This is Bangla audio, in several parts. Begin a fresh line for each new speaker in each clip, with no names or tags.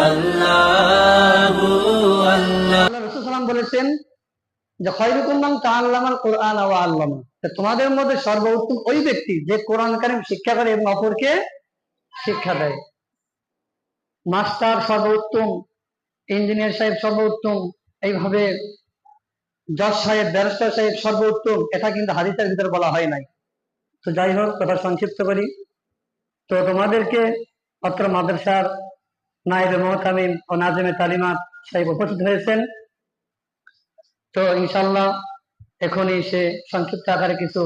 আল্লাহু আল্লাহ।
আল্লাহ রাসূল সাল্লাল্লাহু আলাইহি ওয়াসাল্লাম বলেছেন যে খায়রুকুম মান তাআল্লামাল কুরআন ওয়া আল্লামা, তোমাদের মধ্যে সর্বোত্তম ওই ব্যক্তি যে কোরআন কারীম শিক্ষা করে এবং অপরকে শিক্ষা দেয়। মাস্টার সর্বোত্তম, ইঞ্জিনিয়ার সাহেব সর্বোত্তম, এইভাবে জজ সাহেব, ব্যারিস্টার সাহেব সর্বোত্তম, এটা কিন্তু হাদিসের ভিতরে বলা হয় নাই। তো যাই হোক, কথা সংক্ষিপ্ত করি। তো তোমাদেরকে অত্র মাদ্রাসার নায়েবে মুহতামিম ও নাজিমে তালিমাত সাহেব উপস্থিত হয়েছেন। তো ইনশাল্লাহ এখনই সে সংক্ষিপ্ত আকারে কিছু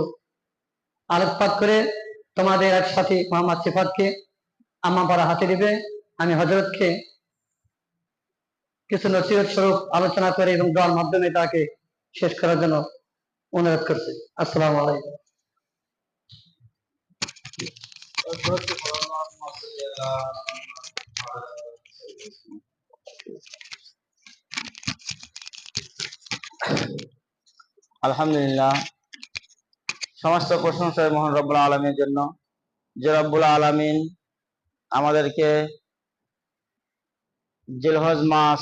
আলোকপাত করে তোমাদের এক সাথী মোহাম্মদ সিফাতকে আম্মা পাড়া হাতে দিবে। আমি হযরতকে কিছু নসিহত স্বরূপ আলোচনা করে এবং দোয়ার মাধ্যমে তাকে শেষ করার জন্য অনুরোধ করছি। আসসালামু আলাইকুম।
আলহামদুলিল্লাহ, সমস্ত প্রশংসা মহান রব্বুল আলামিনের জন্য, যে রব্বুল আলামিন আমাদেরকে জিলহজ মাস,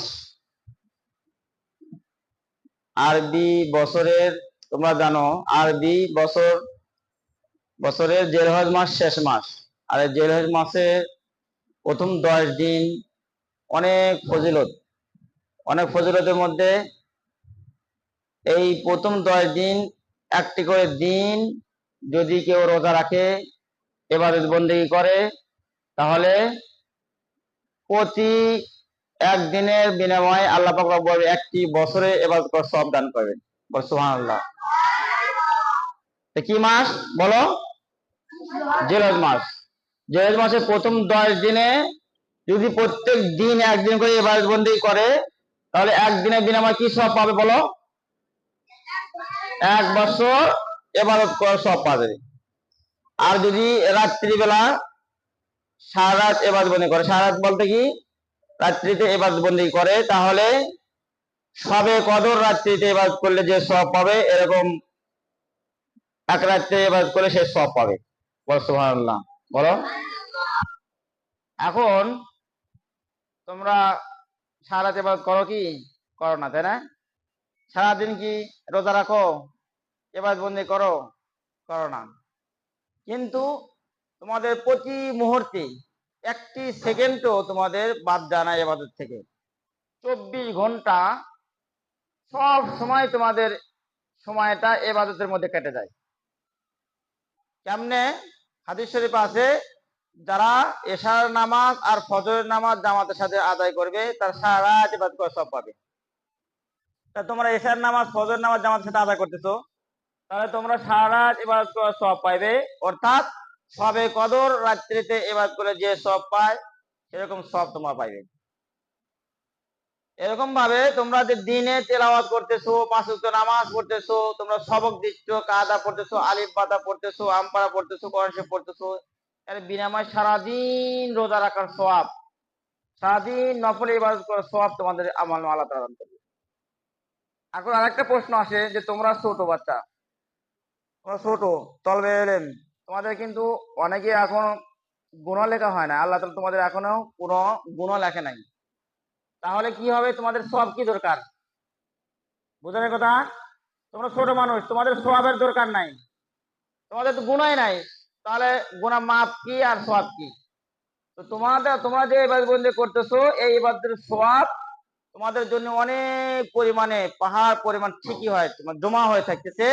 আরবি বছরের, তোমরা জানো আরবি বছরের জিলহজ মাস শেষ মাস। আর এই জিলহজ মাসের প্রথম 10 দিন অনেক ফজিলতের মধ্যে এই প্রথম 10 দিন একটি করে দিন যদি কেউ রোজা রাখে, ইবাদত বন্দেগী করে, তাহলে প্রতি একদিনের বিনিময়ে আল্লাহ পাক রব্বুল একটি বছরে ইবাদত করার সওয়াব দান করবেন। বল সুবহানাল্লাহ। কি মাস বলো? জিলহজ মাস। জিলহজ মাসের প্রথম 10 দিনে যদি প্রত্যেক দিন একদিন করে ইবাদত বন্দেগী করে, তাহলে একদিনের বিনিময়ে কি সওয়াব পাবে বলো? 1 বছর ইবাদত করার সওয়াব পাবে। আর যদি রাত্রিবেলা সারা রাত ইবাদত বন্দেগী করে, সারা রাত বলতে কি রাত্রিতে ইবাদত বন্দেগী করে, তাহলে সবে কদর রাত্রিতে ইবাদত করলে যে সওয়াব পাবে, এরকম এক রাত্রে ইবাদত করলে সে সওয়াব পাবে। বল সুবহানাল্লাহ। বলো। এখন তোমরা সারা রাত ইবাদত করো কি করো না, তাই না? সারাদিন কি রোজা রাখো, ইবাদত বন্দেগী করো না? কিন্তু তোমাদের প্রতি মুহূর্তে একটি সেকেন্ডও তোমাদের বাদ যায় না ইবাদত থেকে। 24 ঘন্টা সব সময় তোমাদের সময়টা ইবাদতের মধ্যে কেটে যায়। কেমনে? হাদিস শরীফ আছে, যারা এশার নামাজ আর ফজরের নামাজ জামাতের সাথে আদায় করবে, তার সারা রাত ইবাদত করার সওয়াব পাবে। তা তোমরা এশার নামাজ ফজরের নামাজ জামাতের সাথে আদায় করতেছো, তাহলে তোমরা সারা রাত ইবাদত করার সওয়াব পাইবে। অর্থাৎ সবে কদর রাত্রিতে ইবাদত করে যে সওয়াব পায়, সেরকম সওয়াব তোমরা পাইবে। এরকম ভাবে তোমরা যে দিনে তেলাওয়াত করতেছো, 5 ওয়াক্ত নামাজ পড়তেছো, তোমরা সবক দিচ্ছ, কায়দা পড়তেছো, আলিফ বাতা পড়তেছো, আমপারা পড়তেছো, কোরআন শরীফ পড়তেছো, এর বিনিময়ে সারাদিন রোজা রাখার সওয়াব, সারাদিন নফল ইবাদত করার সওয়াব তোমাদের আমল আল্লাহ তাআলা দান করবে। এখন আরেকটা প্রশ্ন আসে যে তোমরা ছোট বাচ্চা, তোমরা ছোট তলবে এলেন, তোমাদের কিন্তু অনেকে এখন গুনাহ লেখা হয় না, আল্লাহ তাআলা তোমাদের এখনো কোনো গুনাহ লেখে নাই। তাহলে কি হবে? তোমাদের সওয়াব কি দরকার? বুঝার কথা, তোমরা ছোট মানুষ, তোমাদের সওয়াবের দরকার নাই, তোমাদের তো গুনাহই নাই, তাহলে গুনাহ মাফ কি আর সওয়াব কি? তো তোমরা যে ইবাদত বন্দেগী করতেছো, এই ইবাদতের সওয়াব তোমাদের জন্য অনেক পরিমাণে পাহাড় পরিমাণ ঠিকই হয়, তোমার জমা হয়ে থাকতেছে।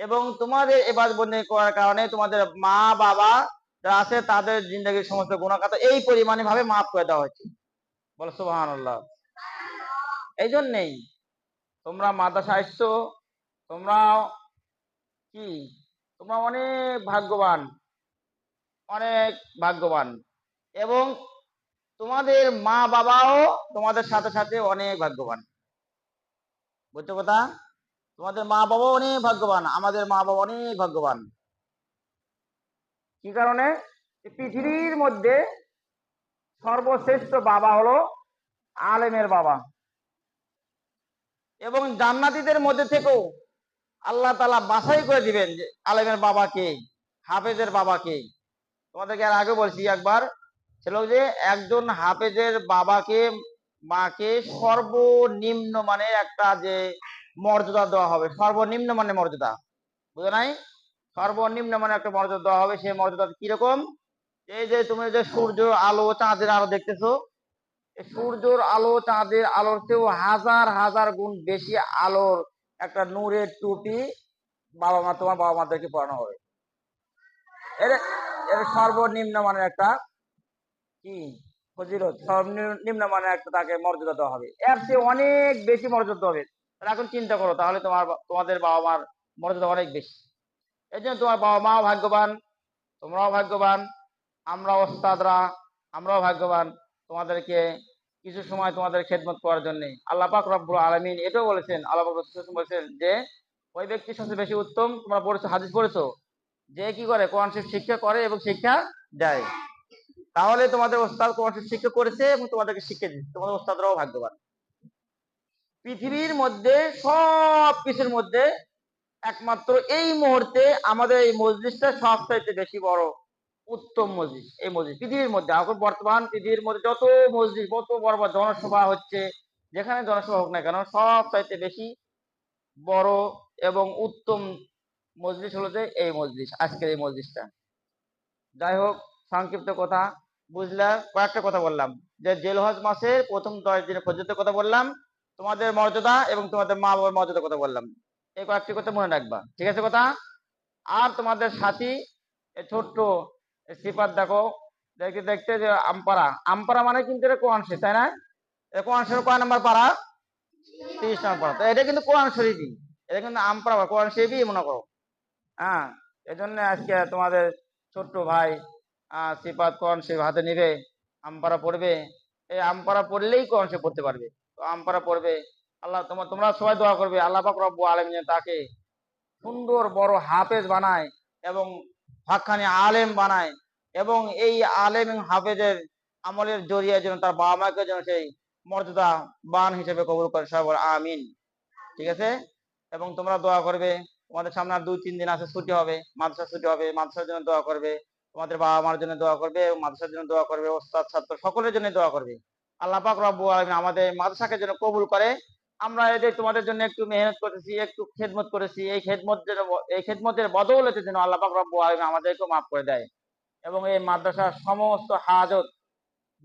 এবং তোমাদের ইবাদত বন্দেগী করার কারণে তোমাদের মা বাবা যারা আছে, তাদের জিন্দেগীর সমস্ত গুনাহ খাতা এই পরিমাণে ভাবে মাফ করে দেওয়া হয়েছে। বলো সুবহানাল্লাহ। এই জন্যেই তোমরা মাদ্রাসা আসছো, তোমরা কি তোমরা অনেক ভাগ্যবান, অনেক ভাগ্যবান। এবং তোমাদের মা বাবাও তোমাদের সাথে সাথে অনেক ভাগ্যবান। বুঝছো কথা? তোমাদের মা বাবাও অনেক ভাগ্যবান, আমাদের মা বাবা অনেক ভাগ্যবান। কি কারণে? পৃথিবীর মধ্যে সর্বশ্রেষ্ঠ বাবা হলো আলেমের বাবা। এবং জান্নাতীদের মধ্যে থেকেও আল্লাহ তাআলা বাছাই করে দিবেন যে আলেমের বাবা কে, হাফেজের বাবা কে। তোমাদেরকে আর আগে বলছি একবার, সেটা হলো যে একজন হাফেজের বাবাকে মাকে সর্বনিম্ন মানের একটা যে মর্যাদা দেওয়া হবে, সর্বনিম্ন মানের মর্যাদা, বুঝো নাই? সর্বনিম্ন মানের একটা মর্যাদা দেওয়া হবে। সেই মর্যাদা কিরকম? এই যে তুমি যে সূর্য আলো চাঁদের আলো দেখতেছো, এই সূর্যের আলো চাঁদের আলোর চেয়েও হাজার হাজার গুণ বেশি আলোর একটা নূরের টুপি তোমার বাবা মাদেরকে পরানো হবে। এর এর সর্বনিম্ন মানের একটা কি ফজিলত, সর্বনিম্ন মানের একটা তাকে মর্যাদা দেওয়া হবে। এর চেয়ে অনেক বেশি মর্যাদা দেওয়া হবে। তাহলে এখন চিন্তা করো, তাহলে তোমাদের বাবা মার মর্যাদা অনেক বেশি। এই জন্য তোমার বাবা মাও ভাগ্যবান, তোমরাও ভাগ্যবান, আমরা ওস্তাদরা আমরাও ভাগ্যবান তোমাদেরকে কিছু সময় তোমাদের খেদমত করার জন্য। আল্লাহ পাক রব্বুল আলামিন এটাও বলেছেন, আল্লাহ পাক রাসূল বলেছেন যে ওই ব্যক্তি সবচেয়ে বেশি উত্তম, তোমরা পড়েছো, হাদিস পড়েছো, যে কি করে কোরআন শরীফ শিক্ষা করে এবং শিক্ষা দেয়। তাহলে তোমাদের ওস্তাদ কোরআন শরীফ শিক্ষা করেছে এবং তোমাদেরকে শিক্ষা দিচ্ছে, তোমাদের ওস্তাদরাও ভাগ্যবান। পৃথিবীর মধ্যে সব কিছুর মধ্যে একমাত্র এই মুহূর্তে আমাদের এই মসজিদটা সবচাইতে বেশি বড় উত্তম মসজিদ। এই মসজিদ পৃথিবীর মধ্যে এখন বর্তমান পৃথিবীর মধ্যে যত মসজিদ, কত বড় বড় জনসভা হচ্ছে, যেখানে জনসভা হোক না কেন, সব চাইতে বেশি বড় এবং উত্তম মসজিদ হলো যে এই মসজিদ, আজকের এই মসজিদটা। যাই হোক, সংক্ষিপ্ত কথা বুঝলা, কয়েকটা কথা বললাম যে জিলহজ মাসের প্রথম 10 দিনের ফজিলতের কথা বললাম, তোমাদের মর্যাদা এবং তোমাদের মা বাবার মর্যাদার কথা বললাম। এই কয়েকটি কথা মনে রাখবা, ঠিক আছে কথা? আর তোমাদের সাথী ছোট্ট সিফাত দেখো, দেখতে দেখতে যে আমপারা, আমপারা মানে কিন্তু এটা কোরআন শরীফ, তাই না? এটা কোরআন শরীফ কয় নাম্বার পারা? 30 নাম্বার পারা। তো এটা কিন্তু কোরআন শরীফই, এটা কিন্তু আমপারা কোরআন শরীফই মনে করো। হ্যাঁ, এজন্য আজকে তোমাদের ছোট্ট ভাই সিফাত কোরআন শরীফ হাতে নিবে, আমপারা পড়বে। এই আমপারা পড়লেই কোরআন শরীফ পড়তে পারবে। তো আমপারা পড়বে, আল্লাহ তোমরা সবাই দোয়া করবে আল্লাহ পাক রব্বুল আলামিন তাকে সুন্দর বড় হাফেজ বানায় এবং হক্কানি আলেম বানায়, এবং এই আলেম এবং হাফেজের আমলের জরিয়া যেন তার বাবা মাকে যেন সেই মর্যাদা বান হিসেবে কবুল করে, সবাই বলে আমিন। ঠিক আছে? এবং তোমরা দোয়া করবে, তোমাদের সামনে আর 2-3 দিন আছে, ছুটি হবে, মাদ্রাসা ছুটি হবে, মাদ্রাসার জন্য দোয়া করবে, তোমাদের বাবা মার জন্য দোয়া করবে এবং মাদ্রাসার জন্য দোয়া করবে, ওস্তাদ ছাত্র সকলের জন্য দোয়া করবে। আল্লাহ পাক রব্বুল আলামিন আমাদের মাদ্রাসাকে যেন কবুল করে। আমরা এদের তোমাদের জন্য একটু মেহনত করেছি, একটু খেদমত করেছি, এই খেদমতের বদৌলতে যেন আল্লাহ পাক রব্বুল আলামিন আমাদেরকেও মাফ করে দেয় এবং এই মাদ্রাসার সমস্ত হাজত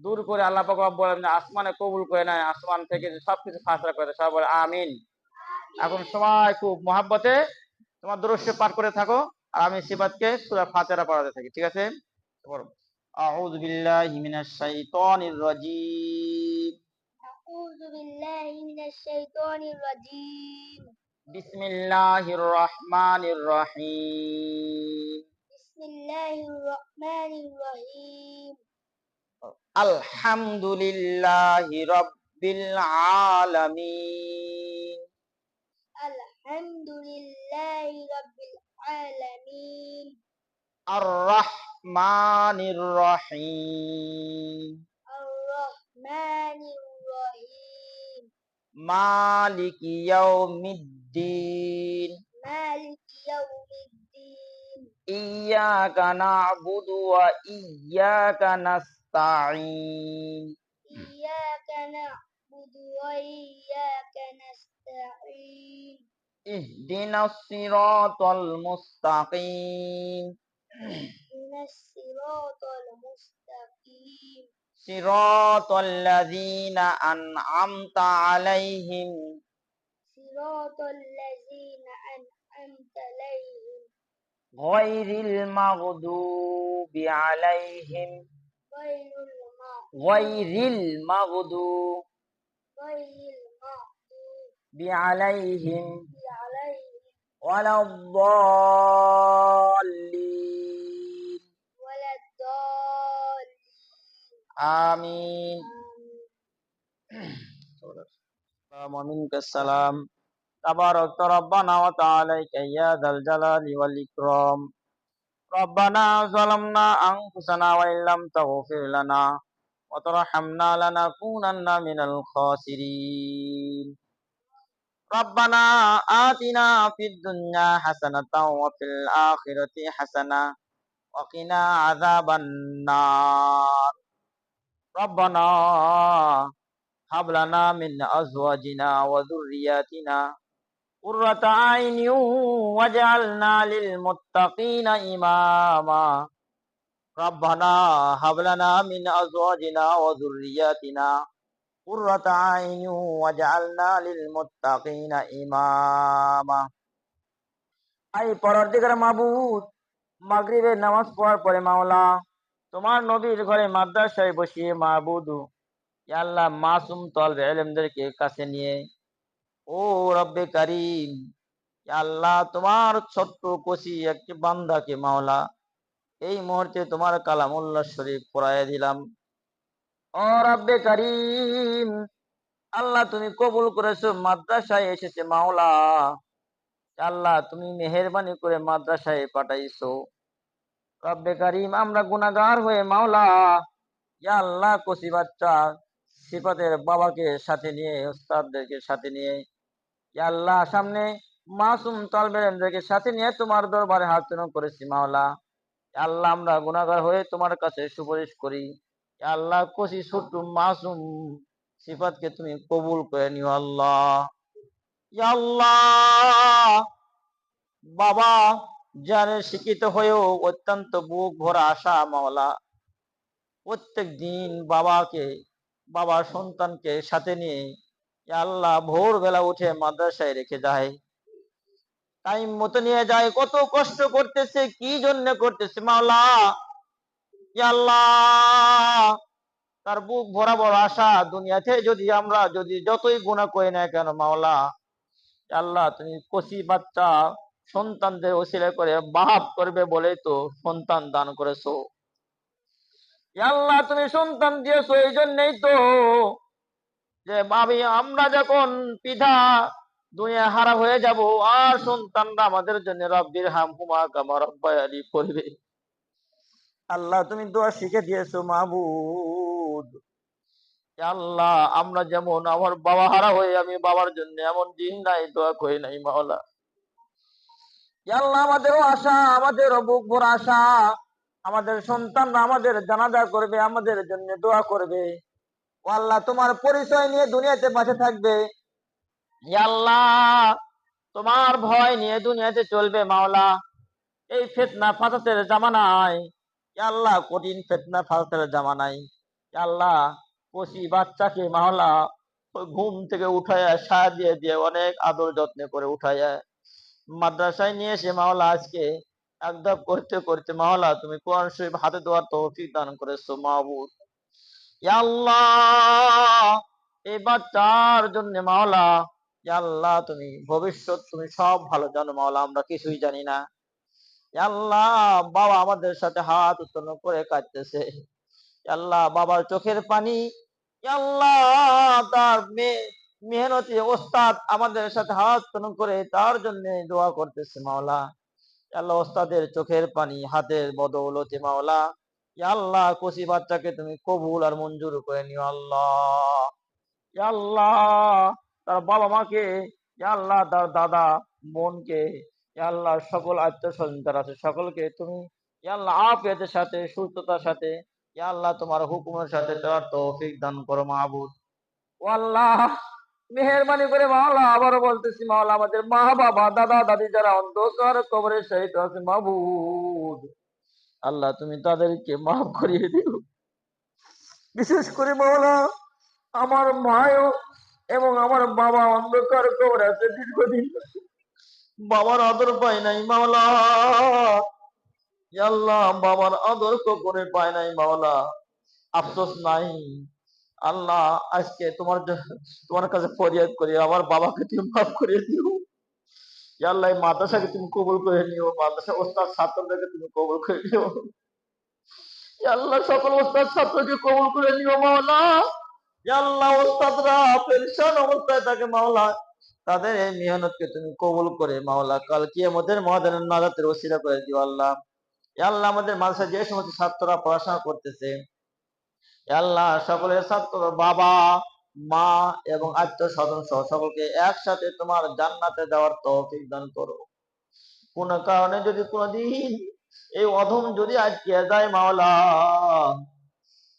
দূর করে আল্লাহ পাক রব্বুল আলামিন আসমানে কবুল করে নেয়, আসমান থেকে সবকিছু ফাঁসলা করে দেয়, সবাই বলে আমিন। এখন সবাই খুব মহাব্বতে তোমার দুরূদ শরীফ পাঠ করে থাকো, আর আমি সিফাতকে সূরা ফাতিহা পড়াতে থাকি, ঠিক আছে? আউযু বিল্লাহি মিনাশ শাইতানির রাজীম।
أعوذ بالله من الشيطان الرجيم.
بسم الله الرحمن الرحيم.
بسم الله الرحمن الرحيم.
الحمد لله رب العالمين.
الحمد لله رب العالمين.
الرحمن الرحيم.
الرحمن الرحيم.
مالك يوم الدين.
مالك يوم الدين.
إياك نعبد وإياك نستعين.
إياك نعبد وإياك نستعين.
اهدنا الصراط المستقيم.
اهدنا الصراط المستقيم.
صراط الذين أنعمت عليهم
صراط الذين أنعمت عليهم
غير المغضوب عليهم
غير المغضوب
غير المغضوب عليهم
عليهم
ولا الضالين.
ولا الضالين.
آمين. ومنك السلام تبارك ربنا وتعالى يا ذا الجلال والإكرام. ربنا ظلمنا أنفسنا وإن لم تغفر لنا وترحمنا لنكونن من الخاسرين. ربنا آتنا في الدنيا حسنة وفي الآخرة حسنة وقنا عذاب النار. রব্বানা হাব লানা মিন আজওয়াজিনা ওয়া যুররিয়াতিনা কুররাতা আইনিন ওয়াজআলনা লিল মুত্তাকিনা ইমামা রব্বানা হাব লানা মিন আজওয়াজিনা ওয়া যুররিয়াতিনা কুররাতা আইনিন ওয়াজআলনা লিল মুত্তাকিনা ইমামা। আই পরওয়ারদিগার মাবুদ, মাগরিবের নামাজ পড়ার পরে মাওলা তোমার নবীর ঘরে মাদ্রাসায় বসিয়ে মাবুদ ইয়া আল্লাহ মাসুম তলবে ইলমদেরকে কাছে নিয়ে ও রব্বে কারীম, ইয়া আল্লাহ তোমার ছোট্ট কচি একটি বান্দাকে মাওলা এই মুহূর্তে তোমার কালামুল্লাহ শরীফ পড়ায় দিলাম। ও রব্বে কারীম, আল্লাহ তুমি কবুল করেছো, মাদ্রাসায় এসেছে মাওলা। আল্লাহ তুমি মেহেরবানি করে মাদ্রাসায় পাঠাইছো। রব্বে কারীম, আমরা গুনাহগার হয়ে মাওলা ইয়া আল্লাহ কচি বাচ্চা সিফাতের বাবাকে সাথে নিয়ে উস্তাদদেরকে সাথে নিয়ে ইয়া আল্লাহ সামনে মাসুম তালবেদেরকে সাথে নিয়ে তোমার দরবারে হাত জোড় করেছি মাওলা। ইয়া আল্লাহ আমরা গুনাহগার হয়ে তোমার কাছে সুপারিশ করি। ইয়া আল্লাহ কচি ছোট্ট মাসুম সিফাতকে তুমি কবুল করে নিও আল্লাহ। ইয়া আল্লাহ বাবা যারা শিক্ষিত হয়েও অত্যন্ত বুক ভরা আশা মাওলা প্রত্যেক দিন বাবার সন্তানকে সাথে নিয়ে ইয়া আল্লাহ ভোরবেলা উঠে মাদ্রাসায় রেখে যায়, টাইম মতো নিয়ে যায়, কত কষ্ট করতেছে, কি জন্য করতেছে মাওলা। ইয়া আল্লাহ তার বুক ভরা বড় আশা, দুনিয়াতে আমরা যতই গুনাহ করি না কেন মাওলা, ইয়া আল্লাহ তুমি কচি বাচ্চা সন্তানদের ওসিলা করে মাফ করবে বলেই তো সন্তান দান করেছো। ইয়া আল্লাহ তুমি সন্তান দিয়েছো এই জন্যই তো যে ভাবি আমরা যখন পিতা দুনিয়া হারা হয়ে যাব আর সন্তানরা আমাদের জন্য রব্বির হামহুমা কামা রাব্বায়ানি পড়বে। আল্লাহ তুমি দোয়া শিখে দিয়েছো মাবুদ। ইয়া আল্লাহ আমরা যেমন আমার বাবা হারা হয়ে আমি বাবার জন্য এমন দিন নাই দোয়া করি নাই মাওলা। ইয়া আল্লাহ আমাদেরও আশা, আমাদেরও বুক ভরা আশা, আমাদের সন্তানরা আমাদের জানাজা করবে, আমাদের জন্য দোয়া করবে। ও আল্লাহ তোমার পরিচয় নিয়ে দুনিয়াতে বাঁচে থাকবে। ইয়া আল্লাহ তোমার ভয় নিয়ে দুনিয়াতে চলবে মাওলা। এই ফিতনা ফাসাদের জামানায় ইয়া আল্লাহ কঠিন ফিতনা ফাসাদের জামানায় ইয়া আল্লাহ কচি বাচ্চাকে মাওলা ওই ঘুম থেকে উঠায়া সায়া দিয়ে দিয়ে অনেক আদর যত্ন করে উঠায়া মাদ্রাসায় নিয়ে এসে মাওলা আজকে একদম করতে করতে মাওলা তুমি কোরআন শরীফ হাতে দেওয়ার তৌফিক দান করেছো মাবুদ। ইয়া আল্লাহ এই বাচ্চার জন্য মাওলা ইয়া আল্লাহ তুমি ভবিষ্যৎ তুমি সব ভালো জানো মাওলা, আমরা কিছুই জানি না। ইয়া আল্লাহ বাবা আমাদের সাথে হাত উত্তোলন করে কাঁদতেছে। ইয়া আল্লাহ বাবার চোখের পানি, ইয়া আল্লাহ তার মেহনতি ওস্তাদ আমাদের সাথে হাত উত্তোলন করে তার জন্য দোয়া করতেছে মাওলা। ইয়া আল্লাহ ওস্তাদের চোখের পানি হাতের বদৌলতে মাওলা ইয়া আল্লাহ কচি বাচ্চাকে তুমি কবুল আর মঞ্জুর করে নিও আল্লাহ। ইয়া আল্লাহ তার বাবা মাকে, ইয়া আল্লাহ তার দাদা বোনকে, ইয়া আল্লাহ সকল আত্মীয় স্বজন যারা আছে সকলকে তুমি ইয়া আল্লাহ আফিয়াতের সাথে সুস্থতার সাথে ইয়া আল্লাহ তোমার হুকুমের সাথে চলার তৌফিক দান করো মাহবুব। ও আল্লাহ মেহেরবানি করে মাওলা আবারও বলতেছি মাওলা আমাদের মা বাবা দাদা দাদি যারা অন্ধকার কবরের সহিত আছে মাহবুব, আল্লাহ তুমি তাদেরকে মাফ করিয়ে দিও। বিশেষ করে মাওলা আমার মায়ও এবং আমার বাবা অন্ধকার কবরে আছে দীর্ঘদিন, বাবার আদর পায় নাই মাওলা। ইয়া আল্লাহ বাবার আদর কবরে পায় নাই মাওলা, আফসোস নাই আল্লাহ। আজকে তোমার কাছে ফরিয়াদ করি আমার বাবাকে তুমি মাফ করে দিও। ইয়া আল্লাহ এই মাদ্রাসাকে তুমি কবুল করে নিও, মাদ্রাসা ওস্তাদ ছাত্রদেরকে তুমি কবুল করে নিও। ইয়া আল্লাহ সকল ওস্তাদ ছাত্রকে কবুল করে নিও মাওলা। ইয়া আল্লাহ ওস্তাদরা পেরেশান অবস্থায় থাকে মাওলা, তাদের এই মেহনতকে তুমি কবুল করে মাওলা কাল কিয়ামতের ময়দানে নাজাতের ওসিলা করে দিও আল্লাহ। ইয়া আল্লাহ আমাদের মাদ্রাসায় যে সমস্ত ছাত্ররা পড়াশোনা করতেছে ইয়া আল্লাহ সকলের ছাত্র বাবা মা এবং আত্মীয় স্বজন সহ সকলকে একসাথে তোমার জান্নাতে যাওয়ার তৌফিক দান করো। কোন কারণে যদি কোনদিন এই অধম যদি আটকে যায় মাওলা,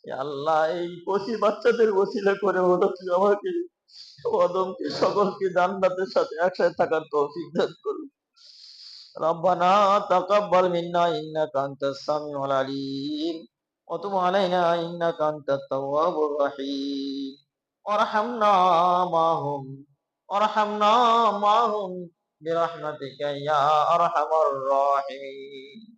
এ আল্লাহ, এই কচি বাচ্চাদের ওসিলা করে হলো তুই আমাকে অদমকে সকলকে জান্নাতের সাথে একসাথে থাকার তৌফিক দান করুন। রব্বানা তাকাব্বাল মিন্না ইন্নাকা আনতাস সামিউল আলিম ওয়া তুব আলাইনা ইন্নাকা আনতাত তাওয়াবুর রহিম। ওয়ারহামনা মাহুম ওয়ারহামনা মাহুম বিরহমাতিকা ইয়া আরহামার রাহিমিন।